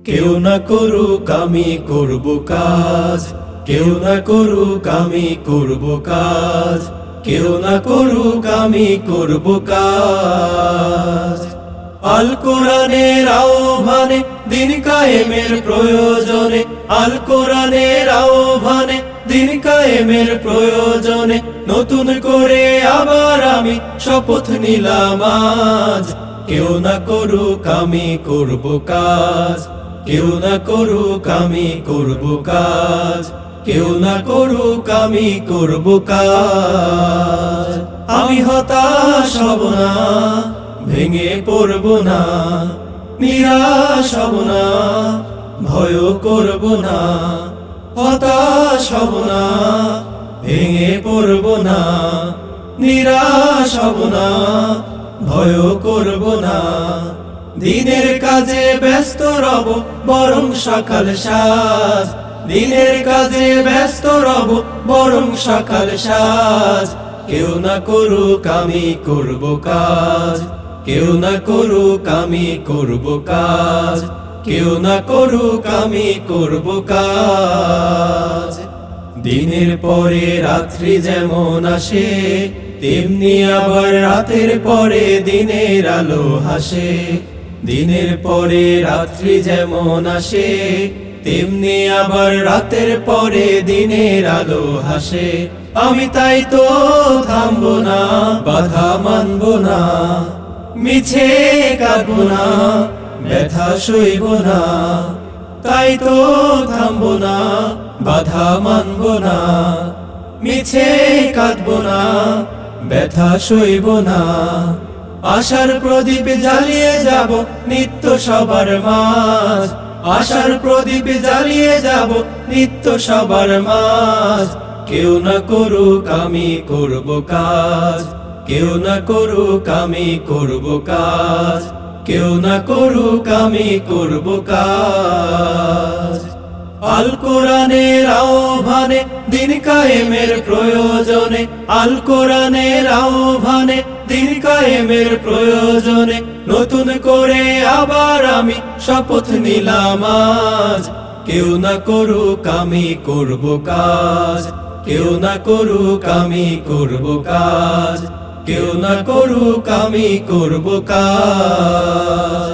কেউ না করুক আমি করব কাজ, কেউ না করুক আমি করব কাজ, কেউ না করুক আমি করব কাজ। আল কোরআনের আহ্বানে দিন কায়েমের প্রয়োজনে, আল কোরআনের আহ্বানে দিন কায়েমের প্রয়োজনে নতুন করে আবার আমি শপথ নিলাম আজ। কেউ না করুক আমি করব কাজ, কেউ না করুক আমি করব কাজ, কেউ না করুক আমি করব কাজ। আমি হতাশ হব না, ভেঙে পড়ব না, নিরাশ হব না, ভয় করব না। হতাশ হব না, ভেঙে পড়ব না, নিরাশ হব না, ভয় করব না। দিনের কাজে ব্যস্ত রব বরং সকাল সাজ, দিনের কাজে ব্যস্ত রব বরং সকাল সাজ। কেউ না করুক আমি করব কাজ, কেউ না করুক আমি করব কাজ, কেউ না করুক আমি করব কাজ। দিনের পরে রাত্রি যেমন আসে, তেমনি আবার রাতের পরে দিনের আলো হাসে। দিনের পরে রাত্রি যেমন আসে, তেমনি আবার রাতের পরে দিনের আলো হাসে। আমি তাই তো থামবো না, বাধা মানবো না, মিছে কাঁদবো না, ব্যথা সইব না। তাই তো থামবো না, বাধা মানবো না, মিছে কাঁদবো না, ব্যথা সইব না। আশার প্রদীপ জ্বালিয়ে যাব নিত্য সবার মাঝ, আশার প্রদীপ জ্বালিয়ে যাব নিত্য সবার মাঝ। কেউ না করুক আমি করব কাজ, কেউ না করুক আমি করব কাজ, কেউ না করুক আমি করব কাজ। আল কোরআনের আহ্বানে দিন কায়েমের প্রয়োজনে, আল কোরআনের আহ্বানে দিন কায়েমের প্রয়োজনে নতুন করে আবার আমি শপথ নিলাম আজ। কেউ না করুক আমি করব কাজ, কেউ না করুক আমি করব কাজ, কেউ না করুক আমি করব কাজ।